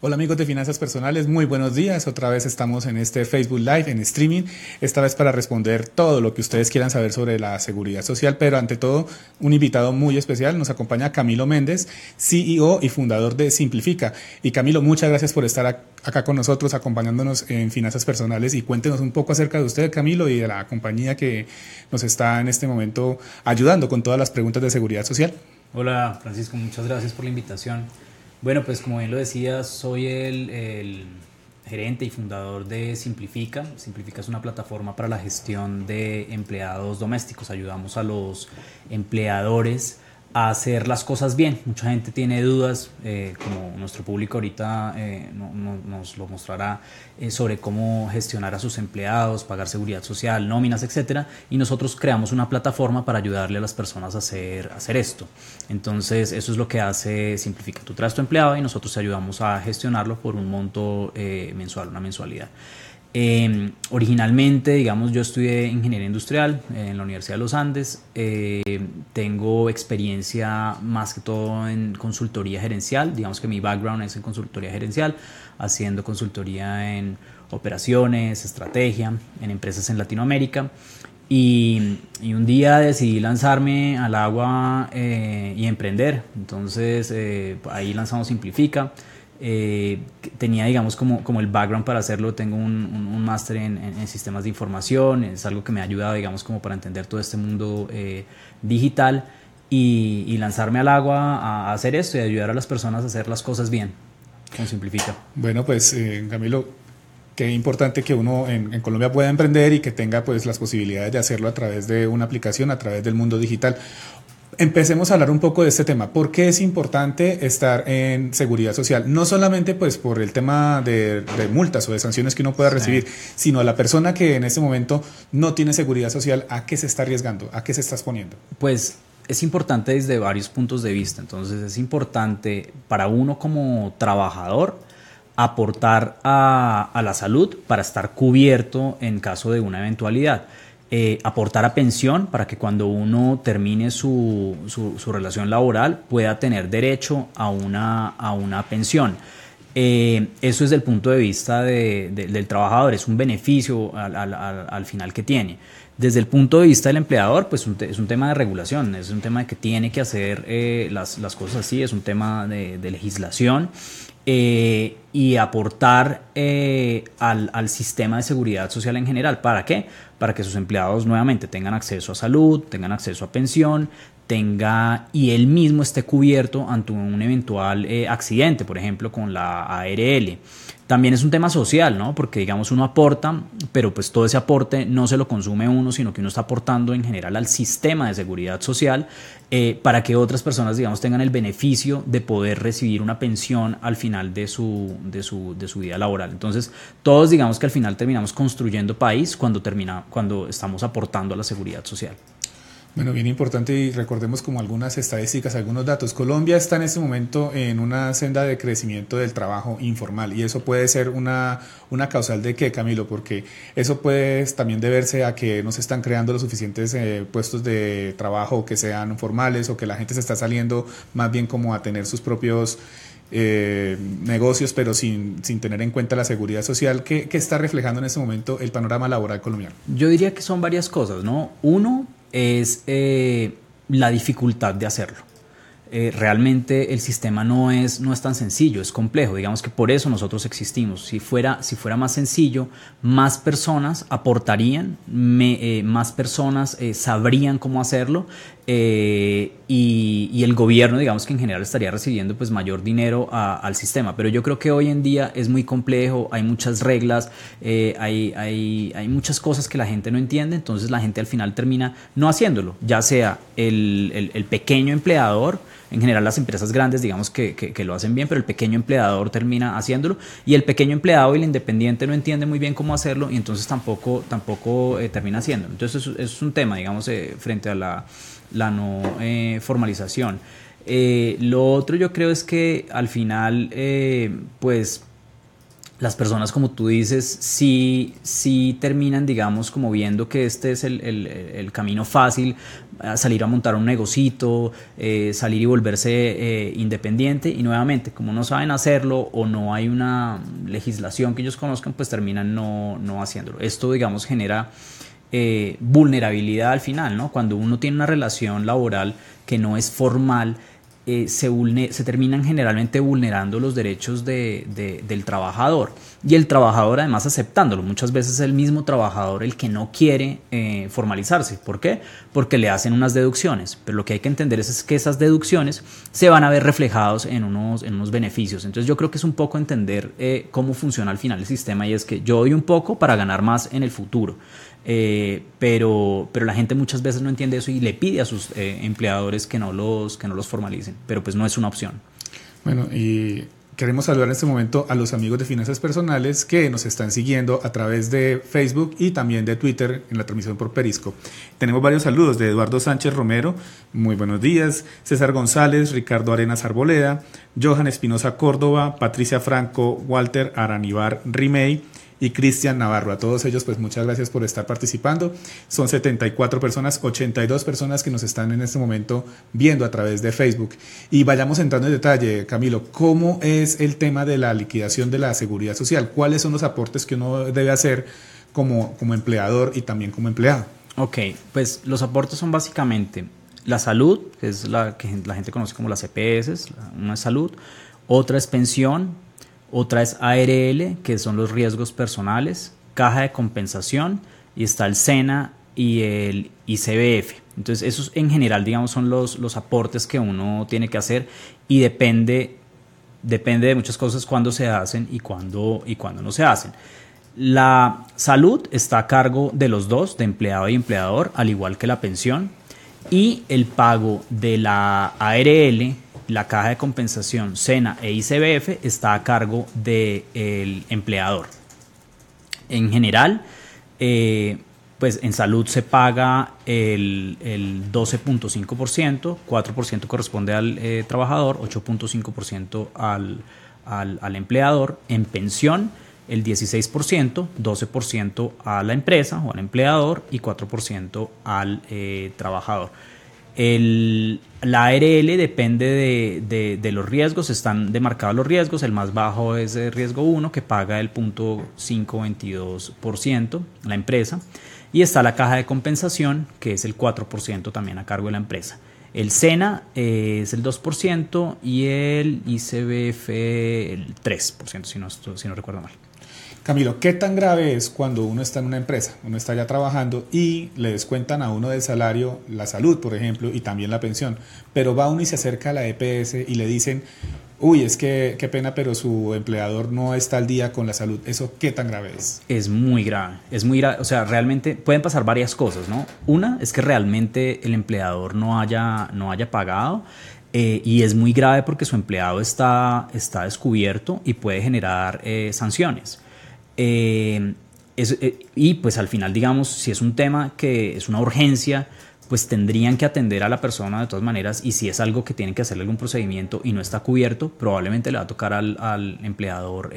Hola amigos de Finanzas Personales, muy buenos días. Otra vez estamos en este Facebook Live, en streaming, esta vez para responder todo lo que ustedes quieran saber sobre la seguridad social, pero ante todo un invitado muy especial. Nos acompaña Camilo Méndez, CEO y fundador de Simplifica. Y Camilo, muchas gracias por estar acá con nosotros, acompañándonos en Finanzas Personales, y cuéntenos un poco acerca de usted, Camilo, y de la compañía que nos está en este momento ayudando con todas las preguntas de seguridad social. Hola Francisco, muchas gracias por la invitación. Bueno, pues como bien lo decías, soy el gerente y fundador de Simplifica. Simplifica es una plataforma para la gestión de empleados domésticos. Ayudamos a los empleadores a hacer las cosas bien. Mucha gente tiene dudas, como nuestro público ahorita nos lo mostrará, sobre cómo gestionar a sus empleados, pagar seguridad social, nóminas, etcétera. Y nosotros creamos una plataforma para ayudarle a las personas a hacer esto. Entonces, eso es lo que hace Simplifica. Tú traes tu empleado y nosotros te ayudamos a gestionarlo por un monto mensual, una mensualidad. Originalmente, digamos, yo estudié ingeniería industrial en la Universidad de los Andes. Tengo experiencia más que todo en consultoría gerencial. Digamos que mi background es en consultoría gerencial, haciendo consultoría en operaciones, estrategia, en empresas en Latinoamérica. Y un día decidí lanzarme al agua y emprender. Entonces ahí lanzamos Simplifica. Tenía, digamos, como el background para hacerlo. Tengo un máster en sistemas de información. Es algo que me ha ayudado, digamos, como para entender todo este mundo digital, y lanzarme al agua a hacer esto y ayudar a las personas a hacer las cosas bien con Simplifica. Bueno, pues Camilo, qué importante que uno en Colombia pueda emprender y que tenga pues las posibilidades de hacerlo a través de una aplicación, a través del mundo digital. Empecemos a hablar un poco de este tema. ¿Por qué es importante estar en seguridad social? No solamente pues por el tema de multas o de sanciones que uno pueda recibir, sino a la persona que en este momento no tiene seguridad social, ¿a qué se está arriesgando? ¿A qué se está exponiendo? Pues es importante desde varios puntos de vista. Entonces es importante para uno como trabajador aportar a la salud para estar cubierto en caso de una eventualidad. Aportar a pensión para que cuando uno termine su relación laboral pueda tener derecho a una pensión. Eso es del punto de vista del trabajador, es un beneficio al final que tiene. Desde el punto de vista del empleador, pues es un tema de regulación, es un tema de que tiene que hacer las cosas así, es un tema de legislación. Y aportar al sistema de seguridad social en general. ¿Para qué? Para que sus empleados nuevamente tengan acceso a salud, tengan acceso a pensión, y él mismo esté cubierto ante un eventual accidente, por ejemplo con la ARL. También es un tema social, ¿no? Porque digamos uno aporta, pero pues todo ese aporte no se lo consume uno, sino que uno está aportando en general al sistema de seguridad social, para que otras personas, digamos, tengan el beneficio de poder recibir una pensión al final de su vida laboral. Entonces todos, digamos, que al final terminamos construyendo país cuando estamos aportando a la seguridad social. Bueno, bien importante, y recordemos como algunas estadísticas, algunos datos. Colombia está en este momento en una senda de crecimiento del trabajo informal, y eso puede ser una causal de ¿qué, Camilo? Porque eso puede también deberse a que no se están creando los suficientes puestos de trabajo que sean formales, o que la gente se está saliendo más bien como a tener sus propios negocios, pero sin tener en cuenta la seguridad social. ¿Qué está reflejando en este momento el panorama laboral colombiano? Yo diría que son varias cosas, ¿no? Uno es la dificultad de hacerlo. Realmente el sistema no es tan sencillo, es complejo. Digamos que por eso nosotros existimos. Si fuera más sencillo, más personas aportarían, más personas sabrían cómo hacerlo, y el gobierno, digamos que en general estaría recibiendo pues mayor dinero al sistema. Pero yo creo que hoy en día es muy complejo, hay muchas reglas, hay muchas cosas que la gente no entiende. Entonces la gente al final termina no haciéndolo, ya sea el pequeño empleador. En general las empresas grandes, digamos que lo hacen bien, pero el pequeño empleador termina haciéndolo, y el pequeño empleado y el independiente no entiende muy bien cómo hacerlo, y entonces tampoco termina haciéndolo. Entonces eso es un tema, digamos, frente a la no formalización. Lo otro yo creo es que al final pues las personas, como tú dices, sí terminan, digamos, como viendo que este es el camino fácil, salir a montar un negocito, salir y volverse independiente, y nuevamente, como no saben hacerlo o no hay una legislación que ellos conozcan, pues terminan no haciéndolo. Esto, digamos, genera vulnerabilidad al final, ¿no? Cuando uno tiene una relación laboral que no es formal, se terminan generalmente vulnerando los derechos del trabajador, y el trabajador además aceptándolo. Muchas veces es el mismo trabajador el que no quiere formalizarse. ¿Por qué? Porque le hacen unas deducciones, pero lo que hay que entender es que esas deducciones se van a ver reflejados en unos beneficios. Entonces yo creo que es un poco entender cómo funciona al final el sistema, y es que yo doy un poco para ganar más en el futuro. Pero la gente muchas veces no entiende eso y le pide a sus empleadores que no los formalicen, pero pues no es una opción. Bueno, y queremos saludar en este momento a los amigos de Finanzas Personales que nos están siguiendo a través de Facebook y también de Twitter en la transmisión por Periscope. Tenemos varios saludos de Eduardo Sánchez Romero, muy buenos días, César González, Ricardo Arenas Arboleda, Johan Espinosa Córdoba, Patricia Franco, Walter Araníbar Rimey y Cristian Navarro. A todos ellos, pues muchas gracias por estar participando. Son 74 personas, 82 personas que nos están en este momento viendo a través de Facebook. Y vayamos entrando en detalle, Camilo, ¿cómo es el tema de la liquidación de la seguridad social? ¿Cuáles son los aportes que uno debe hacer como empleador y también como empleado? Ok, pues los aportes son básicamente la salud, que es la que la gente conoce como las EPS, una es salud, otra es pensión, otra es ARL, que son los riesgos personales, caja de compensación, y está el SENA y el ICBF. Entonces esos en general, digamos, son los aportes que uno tiene que hacer, y depende de muchas cosas cuándo se hacen y cuándo no se hacen. La salud está a cargo de los dos, de empleado y empleador, al igual que la pensión, y el pago de la ARL, la caja de compensación, SENA e ICBF está a cargo del empleador. En general, pues en salud se paga el 12.5%, 4% corresponde al trabajador, 8.5% al empleador. En pensión, el 16%, 12% a la empresa o al empleador y 4% al trabajador. La ARL depende de los riesgos, están demarcados los riesgos. El más bajo es el riesgo 1, que paga el 0.522% la empresa, y está la caja de compensación, que es el 4% también a cargo de la empresa. El SENA es el 2% y el ICBF el 3%, si no recuerdo mal. Camilo, ¿qué tan grave es cuando uno está en una empresa, uno está ya trabajando y le descuentan a uno del salario la salud, por ejemplo, y también la pensión, pero va uno y se acerca a la EPS y le dicen, uy, es que qué pena, pero su empleador no está al día con la salud? ¿Eso qué tan grave es? Es muy grave, o sea, realmente pueden pasar varias cosas, ¿no? Una es que realmente el empleador no haya pagado, y es muy grave porque su empleado está descubierto y puede generar sanciones. Y pues al final, digamos, si es un tema que es una urgencia, pues tendrían que atender a la persona de todas maneras, y si es algo que tienen que hacerle algún procedimiento y no está cubierto, probablemente le va a tocar al empleador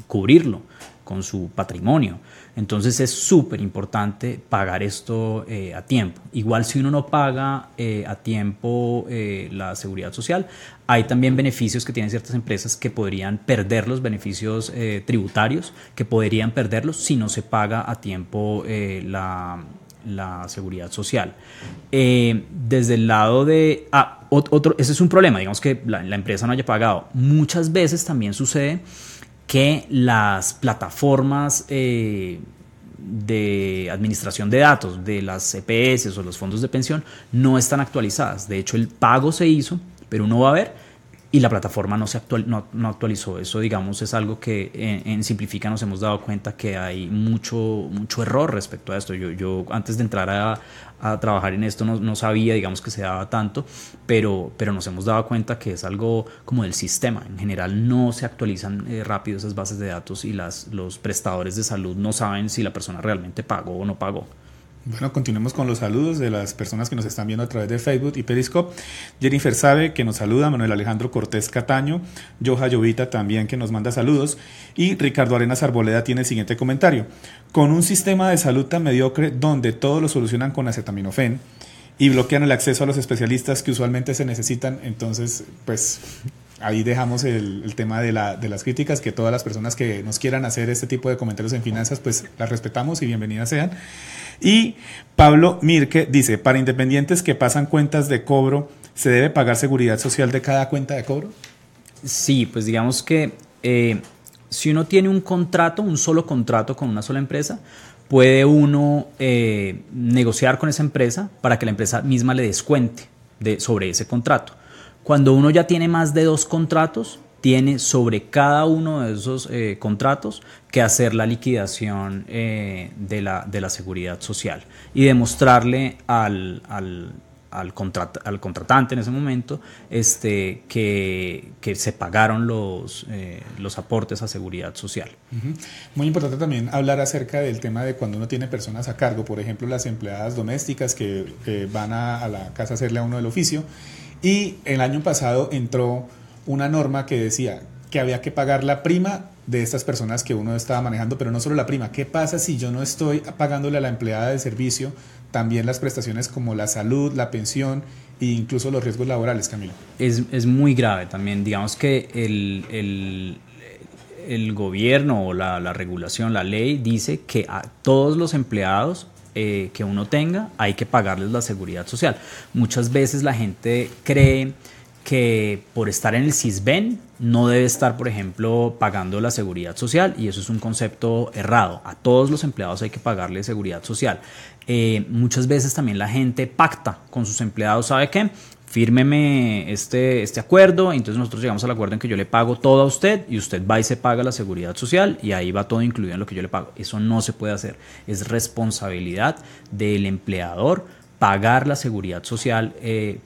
cubrirlo con su patrimonio. Entonces es súper importante pagar esto a tiempo. Igual si uno no paga a tiempo la seguridad social, hay también beneficios que tienen ciertas empresas que podrían perder los beneficios tributarios, que podrían perderlos si no se paga a tiempo la seguridad social. Desde el lado de... ese es un problema, digamos que la empresa no haya pagado. Muchas veces también sucede que las plataformas de administración de datos de las EPS o los fondos de pensión no están actualizadas. De hecho, el pago se hizo, pero uno va a ver y la plataforma no actualizó. Eso, digamos, es algo que en Simplifica nos hemos dado cuenta que hay mucho error respecto a esto. Yo antes de entrar a trabajar en esto no sabía, digamos, que se daba tanto, pero nos hemos dado cuenta que es algo como del sistema. En general no se actualizan rápido esas bases de datos, y los prestadores de salud no saben si la persona realmente pagó o no pagó. Bueno, continuemos con los saludos de las personas que nos están viendo a través de Facebook y Periscope. Jennifer Sabe, que nos saluda, Manuel Alejandro Cortés Cataño, Joja Llovita también, que nos manda saludos, y Ricardo Arenas Arboleda tiene el siguiente comentario: con un sistema de salud tan mediocre donde todo lo solucionan con acetaminofén y bloquean el acceso a los especialistas que usualmente se necesitan, entonces pues ahí dejamos el tema de las críticas, que todas las personas que nos quieran hacer este tipo de comentarios en finanzas, pues las respetamos y bienvenidas sean. Y Pablo Mirke dice: para independientes que pasan cuentas de cobro, ¿se debe pagar seguridad social de cada cuenta de cobro? Sí, pues digamos que si uno tiene un contrato, un solo contrato con una sola empresa, puede uno negociar con esa empresa para que la empresa misma le descuente sobre ese contrato. Cuando uno ya tiene más de 2 contratos, tiene sobre cada uno de esos contratos que hacer la liquidación de la seguridad social y demostrarle al contratante en ese momento que se pagaron los aportes a seguridad social. Uh-huh. Muy importante también hablar acerca del tema de cuando uno tiene personas a cargo, por ejemplo las empleadas domésticas que van a la casa a hacerle a uno el oficio, y el año pasado entró una norma que decía que había que pagar la prima de estas personas que uno estaba manejando, pero no solo la prima. ¿Qué pasa si yo no estoy pagándole a la empleada de servicio también las prestaciones como la salud, la pensión e incluso los riesgos laborales, Camilo? Es muy grave también. Digamos que el gobierno o la regulación, la ley, dice que a todos los empleados que uno tenga hay que pagarles la seguridad social. Muchas veces la gente cree que por estar en el Sisbén no debe estar, por ejemplo, pagando la seguridad social, y eso es un concepto errado. A todos los empleados hay que pagarle seguridad social. Muchas veces también la gente pacta con sus empleados: ¿sabe qué? Fírmeme este acuerdo, entonces nosotros llegamos al acuerdo en que yo le pago todo a usted y usted va y se paga la seguridad social y ahí va todo incluido en lo que yo le pago. Eso no se puede hacer. Es responsabilidad del empleador pagar la seguridad social,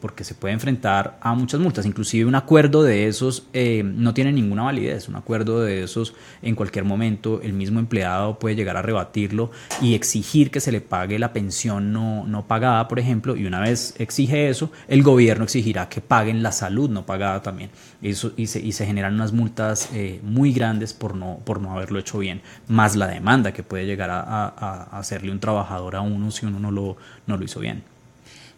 porque se puede enfrentar a muchas multas. Inclusive un acuerdo de esos no tiene ninguna validez. Un acuerdo de esos, en cualquier momento el mismo empleado puede llegar a rebatirlo y exigir que se le pague la pensión no pagada, por ejemplo, y una vez exige eso, el gobierno exigirá que paguen la salud no pagada también. Eso, y se generan unas multas muy grandes por no haberlo hecho bien, más la demanda que puede llegar a hacerle un trabajador a uno si uno no lo hizo bien.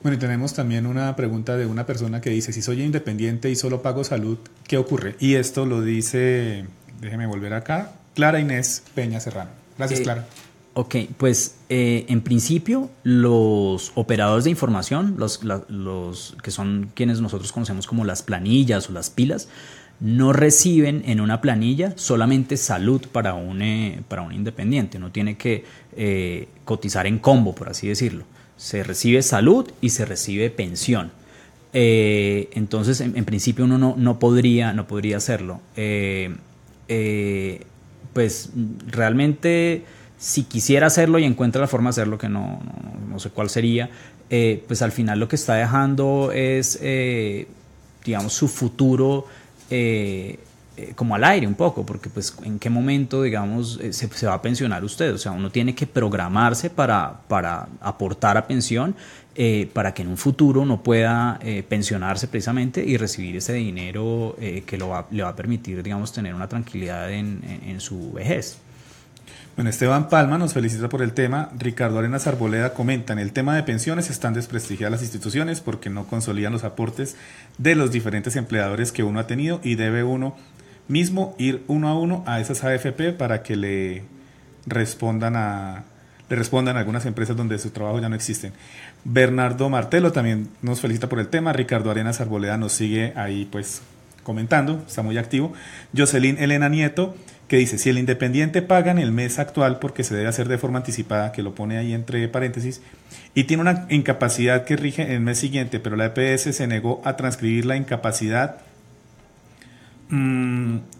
Bueno, y tenemos también una pregunta de una persona que dice: si soy independiente y solo pago salud, ¿qué ocurre? Y esto lo dice, déjeme volver acá, Clara Inés Peña Serrano. Gracias, Clara. Ok, pues en principio los operadores de información, los que son quienes nosotros conocemos como las planillas o las pilas, no reciben en una planilla solamente salud para un independiente. No tiene que cotizar en combo, por así decirlo. Se recibe salud y se recibe pensión. Entonces, en principio uno no podría hacerlo. Pues realmente, si quisiera hacerlo y encuentra la forma de hacerlo, que no sé cuál sería, pues al final lo que está dejando es, digamos, su futuro como al aire un poco, porque pues en qué momento, digamos, se va a pensionar usted. O sea, uno tiene que programarse para aportar a pensión, para que en un futuro no pueda pensionarse precisamente y recibir ese dinero que le va a permitir, digamos, tener una tranquilidad en su vejez. Bueno, Esteban Palma nos felicita por el tema. Ricardo Arenas Arboleda comenta: en el tema de pensiones están desprestigiadas las instituciones porque no consolidan los aportes de los diferentes empleadores que uno ha tenido, y debe uno mismo ir uno a uno a esas AFP para que le respondan algunas empresas donde su trabajo ya no existen. Bernardo Martelo también nos felicita por el tema. Ricardo Arenas Arboleda nos sigue ahí pues comentando, está muy activo. Jocelyn Elena Nieto, que dice: si el independiente paga en el mes actual, porque se debe hacer de forma anticipada, que lo pone ahí entre paréntesis, y tiene una incapacidad que rige en el mes siguiente, pero la EPS se negó a transcribir la incapacidad,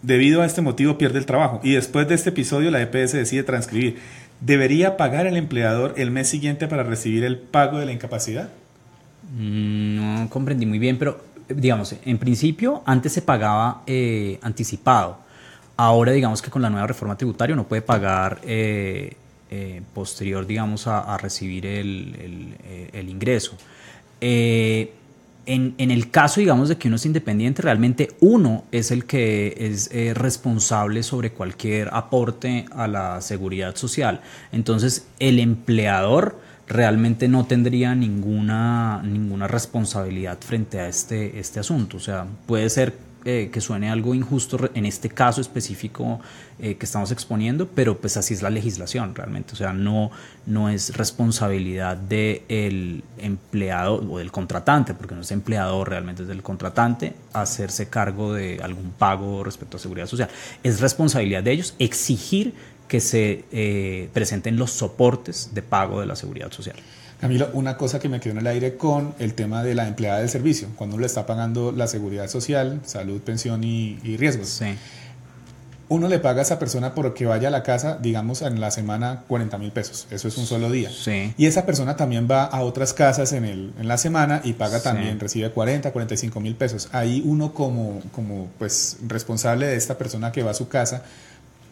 debido a este motivo pierde el trabajo, y después de este episodio la EPS decide transcribir, ¿debería pagar el empleador el mes siguiente para recibir el pago de la incapacidad? No comprendí muy bien, pero digamos, en principio antes se pagaba anticipado. Ahora digamos que con la nueva reforma tributaria uno puede pagar posterior, digamos, a recibir el ingreso. En el caso, digamos, de que uno es independiente, realmente uno es el que es responsable sobre cualquier aporte a la seguridad social. Entonces, el empleador realmente no tendría ninguna responsabilidad frente a este asunto. O sea, puede ser que suene algo injusto en este caso específico que estamos exponiendo, pero pues así es la legislación realmente. O sea, no es responsabilidad del empleado o del contratante, porque no es empleador, realmente es del contratante, hacerse cargo de algún pago respecto a seguridad social. Es responsabilidad de ellos exigir que se presenten los soportes de pago de la seguridad social. Camilo, una cosa que me quedó en el aire con el tema de la empleada del servicio, cuando uno le está pagando la seguridad social, salud, pensión y riesgos. Sí. Uno le paga a esa persona por que vaya a la casa, digamos, en la semana 40,000 pesos. Eso es un solo día. Sí. Y esa persona también va a otras casas en la semana y paga también, sí. recibe 45,000 pesos. Ahí uno como pues, responsable de esta persona que va a su casa,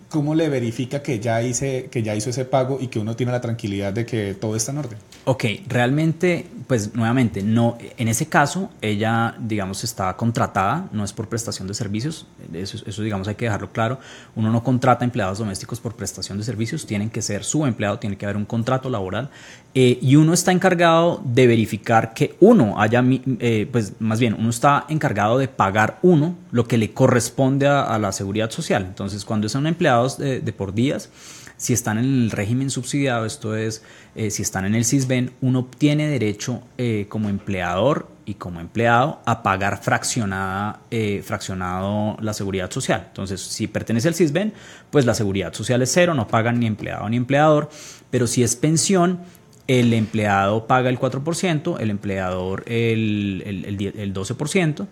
¿cómo le verifica que ya hizo ese pago y que uno tiene la tranquilidad de que todo está en orden? Ok, realmente, pues nuevamente, no, en ese caso ella, digamos, está contratada, no es por prestación de servicios, eso digamos hay que dejarlo claro. Uno no contrata empleados domésticos por prestación de servicios, tienen que ser su empleado, tiene que haber un contrato laboral y uno está encargado de verificar que uno haya, pues más bien, uno está encargado de pagar lo que le corresponde a la seguridad social. Entonces, cuando son empleados de por días, si están en el régimen subsidiado, esto es, si están en el SISBEN, uno tiene derecho como empleador y como empleado a pagar fraccionado la seguridad social. Entonces, si pertenece al SISBEN, pues la seguridad social es cero, no pagan ni empleado ni empleador, pero si es pensión, el empleado paga el 4%, el empleador el 12%,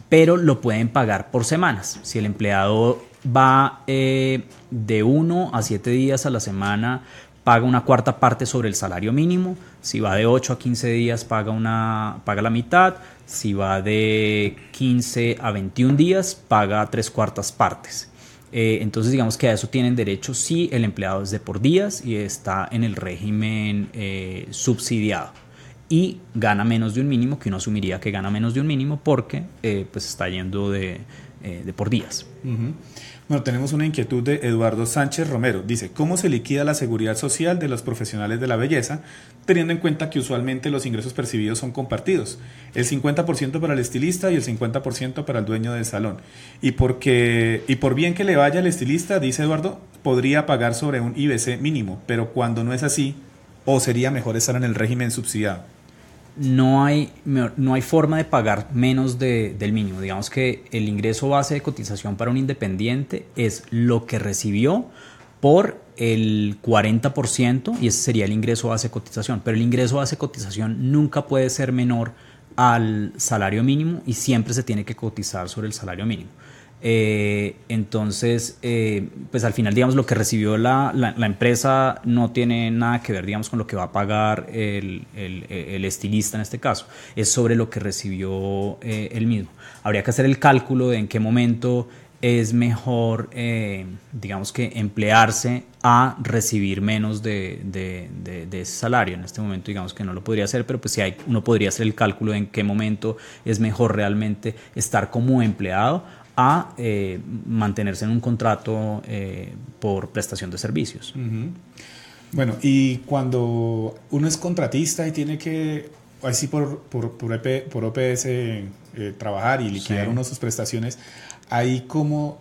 pero lo pueden pagar por semanas. Si el empleado va de 1 a 7 días a la semana, paga una cuarta parte sobre el salario mínimo. Si va de 8 a 15 días, paga la mitad. Si va de 15 a 21 días, paga 3/4 partes. Entonces, digamos que a eso tienen derecho si el empleado es de por días y está en el régimen subsidiado y gana menos de un mínimo, que uno asumiría que gana menos de un mínimo porque pues está yendo de por días. Uh-huh. Bueno, tenemos una inquietud de Eduardo Sánchez Romero. Dice, ¿cómo se liquida la seguridad social de los profesionales de la belleza, teniendo en cuenta que usualmente los ingresos percibidos son compartidos? El 50% para el estilista y el 50% para el dueño del salón. Y por bien que le vaya al estilista, dice Eduardo, podría pagar sobre un IBC mínimo, pero cuando no es así, ¿o sería mejor estar en el régimen subsidiado? No hay forma de pagar menos del mínimo. Digamos que el ingreso base de cotización para un independiente es lo que recibió por el 40% y ese sería el ingreso base de cotización. Pero el ingreso base de cotización nunca puede ser menor al salario mínimo y siempre se tiene que cotizar sobre el salario mínimo. Entonces, pues al final, digamos, lo que recibió la empresa no tiene nada que ver, digamos, con lo que va a pagar el estilista en este caso. Es sobre lo que recibió él mismo. Habría que hacer el cálculo de en qué momento es mejor, digamos, que emplearse a recibir menos de ese salario. En este momento, digamos que no lo podría hacer, pero pues sí uno podría hacer el cálculo de en qué momento es mejor realmente estar como empleado a mantenerse en un contrato por prestación de servicios. Uh-huh. Bueno, y cuando uno es contratista y tiene que, así por OPS, trabajar y liquidar uno de sus prestaciones, ahí ¿cómo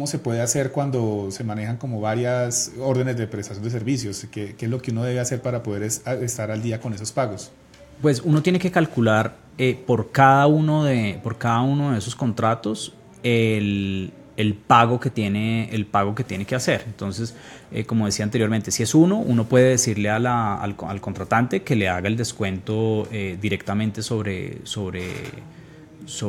se puede hacer cuando se manejan como varias órdenes de prestación de servicios? ¿Qué es lo que uno debe hacer para poder estar al día con esos pagos? Pues uno tiene que calcular por cada uno de esos contratos el pago que tiene que hacer. Entonces, como decía anteriormente, si es uno puede decirle al contratante que le haga el descuento directamente sobre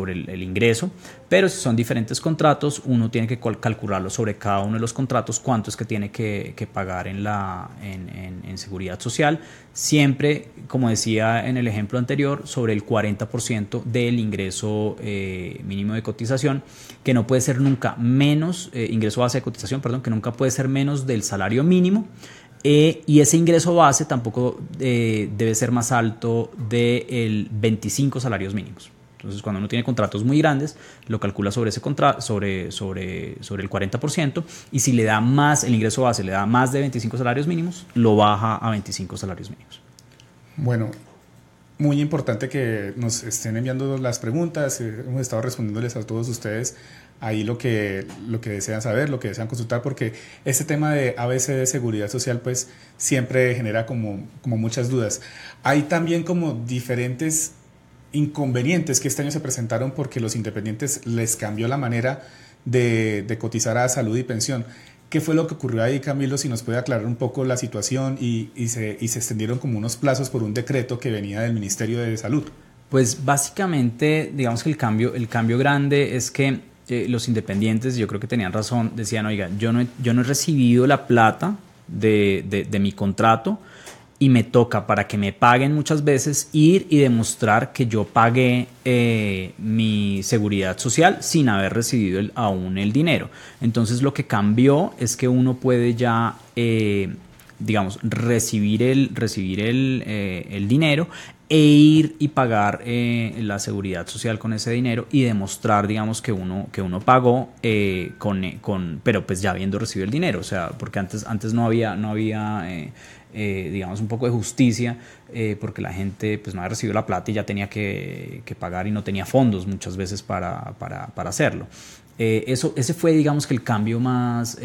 el ingreso, pero si son diferentes contratos, uno tiene que calcularlo sobre cada uno de los contratos, cuánto es que tiene que pagar en seguridad social, siempre, como decía en el ejemplo anterior, sobre el 40% del ingreso mínimo de cotización, que no puede ser nunca menos, ingreso base de cotización, perdón, que nunca puede ser menos del salario mínimo. Y ese ingreso base tampoco debe ser más alto del 25 salarios mínimos. Entonces, cuando uno tiene contratos muy grandes, lo calcula sobre ese sobre el 40%, y si le da más, el ingreso base le da más de 25 salarios mínimos, lo baja a 25 salarios mínimos. Bueno, muy importante que nos estén enviando las preguntas. Hemos estado respondiéndoles a todos ustedes ahí lo que desean saber, lo que desean consultar, porque este tema de ABC de seguridad social pues siempre genera como muchas dudas. Hay también como diferentes inconvenientes que este año se presentaron porque los independientes les cambió la manera de cotizar a salud y pensión. ¿Qué fue lo que ocurrió ahí, Camilo? Si nos puede aclarar un poco la situación y se extendieron como unos plazos por un decreto que venía del Ministerio de Salud. Pues básicamente, digamos que el cambio grande es que los independientes, yo creo que tenían razón, decían, oiga, yo no he recibido la plata de mi contrato y me toca, para que me paguen muchas veces, ir y demostrar que yo pagué mi seguridad social sin haber recibido aún el dinero. Entonces lo que cambió es que uno puede ya digamos, recibir el dinero e ir y pagar la seguridad social con ese dinero y demostrar, digamos, que uno pagó pero pues ya habiendo recibido el dinero. O sea, porque antes no había digamos, un poco de justicia, porque la gente pues no había recibido la plata y ya tenía que pagar, y no tenía fondos muchas veces para hacerlo. Ese fue, digamos, que el cambio más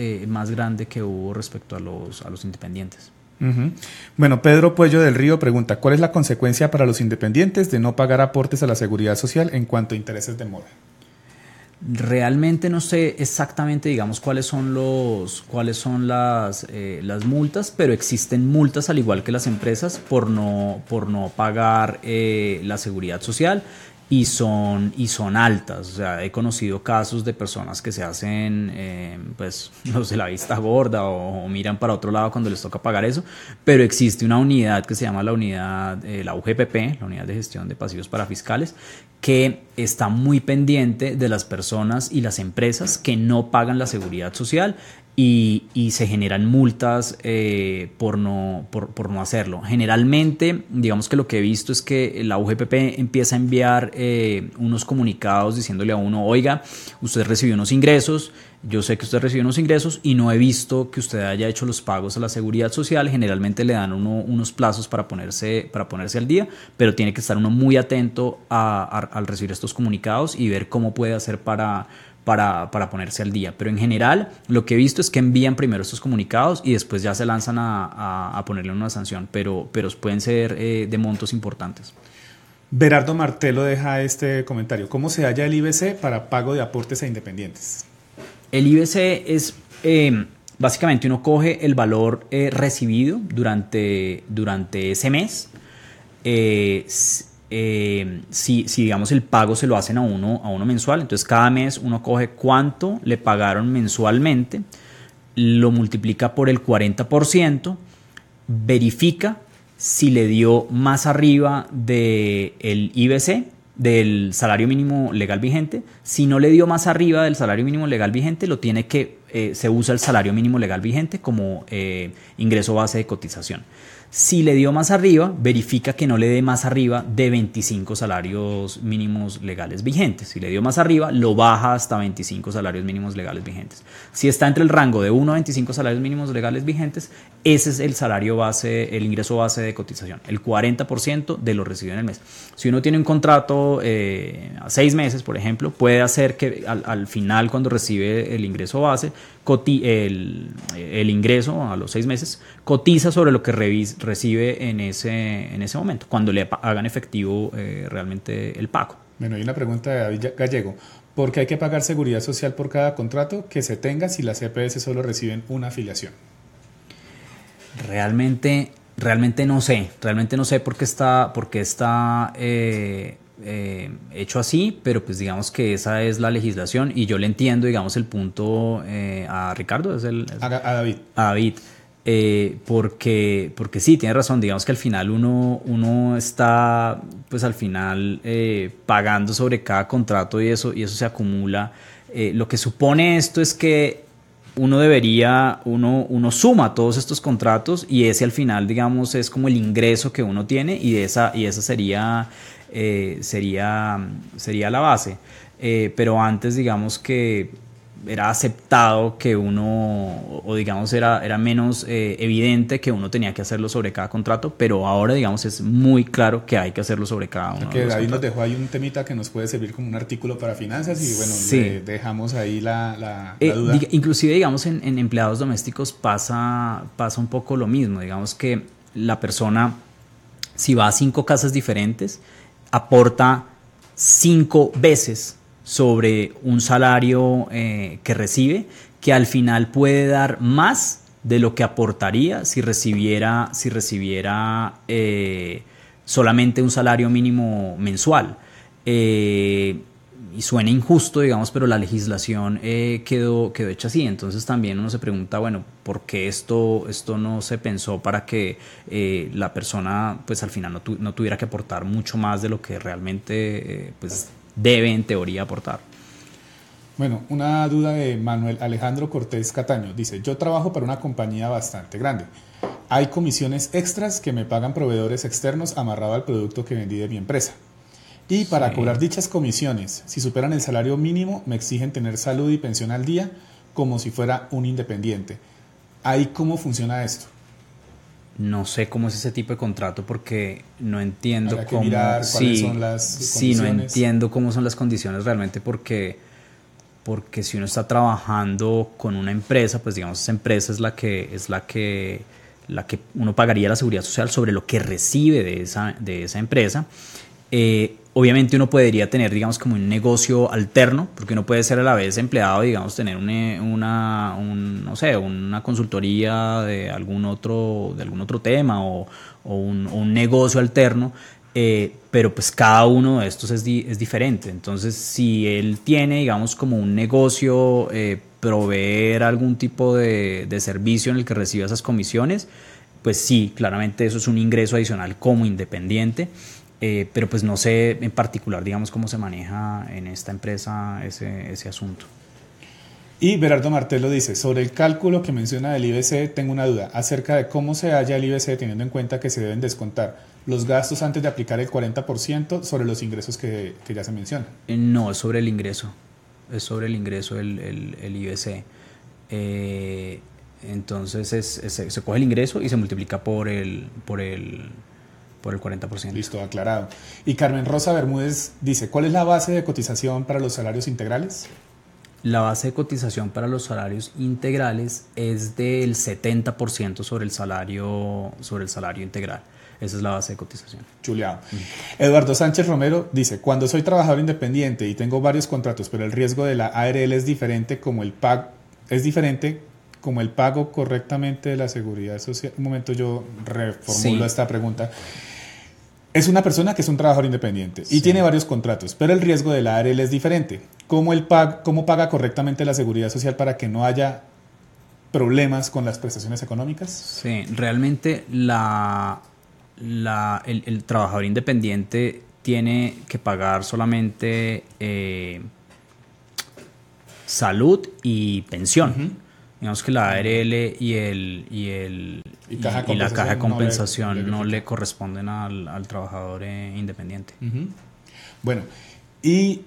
grande que hubo respecto a los independientes. Uh-huh. Bueno, Pedro Puello del Río pregunta: ¿cuál es la consecuencia para los independientes de no pagar aportes a la seguridad social en cuanto a intereses de mora? Realmente no sé exactamente, digamos, cuáles son las multas, pero existen multas al igual que las empresas por no pagar la seguridad social. Y son altas. O sea, he conocido casos de personas que se hacen pues los de la vista gorda o miran para otro lado cuando les toca pagar eso, pero existe una unidad que se llama la UGPP, la Unidad de Gestión de Pasivos para Fiscales, que está muy pendiente de las personas y las empresas que no pagan la seguridad social, y se generan multas por no hacerlo. Generalmente, digamos que lo que he visto es que la UGPP empieza a enviar unos comunicados diciéndole a uno: oiga, usted recibió unos ingresos, yo sé que usted recibió unos ingresos y no he visto que usted haya hecho los pagos a la seguridad social. Generalmente le dan unos plazos para ponerse al día, pero tiene que estar uno muy atento al recibir estos comunicados y ver cómo puede hacer para ponerse al día. Pero en general lo que he visto es que envían primero estos comunicados y después ya se lanzan a ponerle una sanción, pero pueden ser de montos importantes. Berardo Martelo deja este comentario: ¿cómo se halla el IBC para pago de aportes a independientes? El IBC es básicamente, uno coge el valor recibido durante ese mes. Si digamos el pago se lo hacen a uno mensual, entonces cada mes uno coge cuánto le pagaron mensualmente, lo multiplica por el 40%, verifica si le dio más arriba del IBC, del salario mínimo legal vigente. Si no le dio más arriba del salario mínimo legal vigente, se usa el salario mínimo legal vigente como ingreso base de cotización. Si le dio más arriba, verifica que no le dé más arriba de 25 salarios mínimos legales vigentes. Si le dio más arriba, lo baja hasta 25 salarios mínimos legales vigentes. Si está entre el rango de 1 a 25 salarios mínimos legales vigentes, ese es el salario base, el ingreso base de cotización, el 40% de lo recibido en el mes. Si uno tiene un contrato a 6 meses, por ejemplo, puede hacer que al final, cuando recibe el ingreso base, el ingreso a los 6 meses, cotiza sobre lo que recibe en ese momento, cuando le hagan efectivo realmente el pago. Bueno, hay una pregunta de David Gallego: ¿por qué hay que pagar seguridad social por cada contrato que se tenga si las EPS solo reciben una afiliación? Realmente no sé por qué está hecho así, pero pues digamos que esa es la legislación y yo le entiendo, digamos, el punto a Ricardo, a David. A David. Porque sí, tiene razón, digamos que al final uno está pues al final pagando sobre cada contrato y eso se acumula. Lo que supone esto es que uno suma todos estos contratos y ese al final, digamos, es como el ingreso que uno tiene y esa sería la base. Pero antes, digamos que era aceptado que uno, o digamos era menos evidente que uno tenía que hacerlo sobre cada contrato, pero ahora digamos es muy claro que hay que hacerlo sobre cada uno. Que David nos dejó ahí un temita que nos puede servir como un artículo para finanzas y bueno, sí. Le dejamos ahí la duda. Inclusive digamos en empleados domésticos pasa un poco lo mismo, digamos que la persona si va a 5 casas diferentes aporta 5 veces sobre un salario que recibe, que al final puede dar más de lo que aportaría si recibiera solamente un salario mínimo mensual. Y suena injusto, digamos, pero la legislación quedó hecha así. Entonces también uno se pregunta, bueno, ¿por qué esto no se pensó para que la persona pues al final no tuviera que aportar mucho más de lo que realmente pues debe en teoría aportar? Bueno, una duda de Manuel Alejandro Cortés Cataño. Dice, yo trabajo para una compañía bastante grande. Hay comisiones extras que me pagan proveedores externos amarrado al producto que vendí de mi empresa. Y para cobrar dichas comisiones, si superan el salario mínimo, me exigen tener salud y pensión al día como si fuera un independiente. ¿Ahí cómo funciona esto? No sé cómo es ese tipo de contrato porque no entiendo cómo. Mirar cuáles son las condiciones. Sí, no entiendo cómo son las condiciones realmente porque si uno está trabajando con una empresa, pues digamos esa empresa es la que uno pagaría la seguridad social sobre lo que recibe de esa empresa. Obviamente uno podría tener, digamos, como un negocio alterno, porque uno puede ser a la vez empleado, digamos, tener una consultoría de algún otro tema o un negocio alterno, pero pues cada uno de estos es diferente. Entonces, si él tiene, digamos, como un negocio, proveer algún tipo de servicio en el que reciba esas comisiones, pues sí, claramente eso es un ingreso adicional como independiente. Pero pues no sé en particular, digamos, cómo se maneja en esta empresa ese asunto. Y Berardo Martelo dice, sobre el cálculo que menciona del IBC, tengo una duda acerca de cómo se halla el IBC teniendo en cuenta que se deben descontar los gastos antes de aplicar el 40% sobre los ingresos que ya se mencionan. No, es sobre el ingreso. Es sobre el ingreso el IBC. Entonces se coge el ingreso y se multiplica por el 40%. Listo, aclarado. Y Carmen Rosa Bermúdez dice, ¿cuál es la base de cotización para los salarios integrales? La base de cotización para los salarios integrales es del 70% sobre el salario integral. Esa es la base de cotización. Chuleado. Eduardo Sánchez Romero dice, cuando soy trabajador independiente y tengo varios contratos, pero el riesgo de la ARL es diferente como el pago correctamente de la seguridad social. Un momento, yo reformulo esta pregunta. Es una persona que es un trabajador independiente y tiene varios contratos, pero el riesgo de la ARL es diferente. ¿Cómo paga correctamente la seguridad social para que no haya problemas con las prestaciones económicas? Sí, realmente el trabajador independiente tiene que pagar solamente salud y pensión. Uh-huh. Digamos que la ARL y la caja de compensación no le corresponden al trabajador independiente. Uh-huh. Bueno, y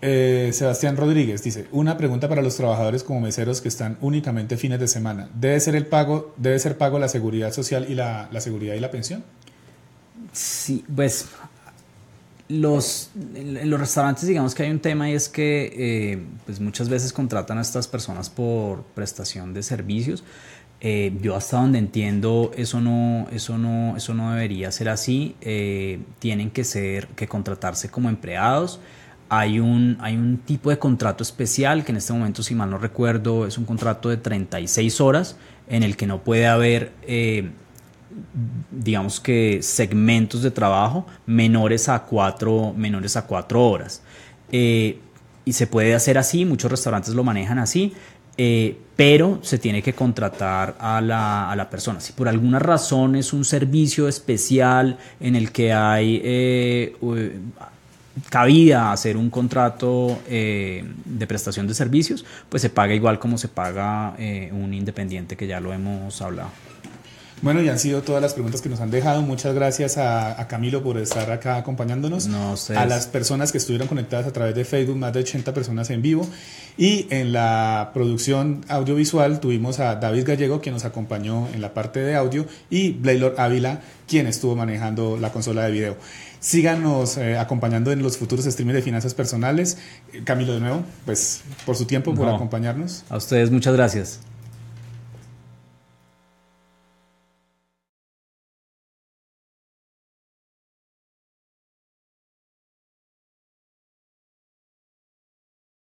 Sebastián Rodríguez dice, una pregunta para los trabajadores como meseros que están únicamente fines de semana. ¿Debe ser pago la seguridad social y la seguridad y la pensión? Sí, pues en los restaurantes digamos que hay un tema y es que pues muchas veces contratan a estas personas por prestación de servicios. Yo hasta donde entiendo eso no debería ser así. Tienen que contratarse como empleados. Hay un tipo de contrato especial que en este momento, si mal no recuerdo, es un contrato de 36 horas en el que no puede haber digamos que segmentos de trabajo menores a 4 horas. Y se puede hacer así, muchos restaurantes lo manejan así, pero se tiene que contratar a la persona. Si por alguna razón es un servicio especial en el que hay cabida a hacer un contrato de prestación de servicios, pues se paga igual como se paga un independiente, que ya lo hemos hablado. Bueno, y han sido todas las preguntas que nos han dejado. Muchas gracias a Camilo por estar acá acompañándonos. No, a las personas que estuvieron conectadas a través de Facebook, más de 80 personas en vivo. Y en la producción audiovisual tuvimos a David Gallego, quien nos acompañó en la parte de audio, y Blaylor Ávila, quien estuvo manejando la consola de video. Síganos acompañando en los futuros streams de finanzas personales. Camilo, de nuevo, pues por su tiempo, por acompañarnos. A ustedes muchas gracias.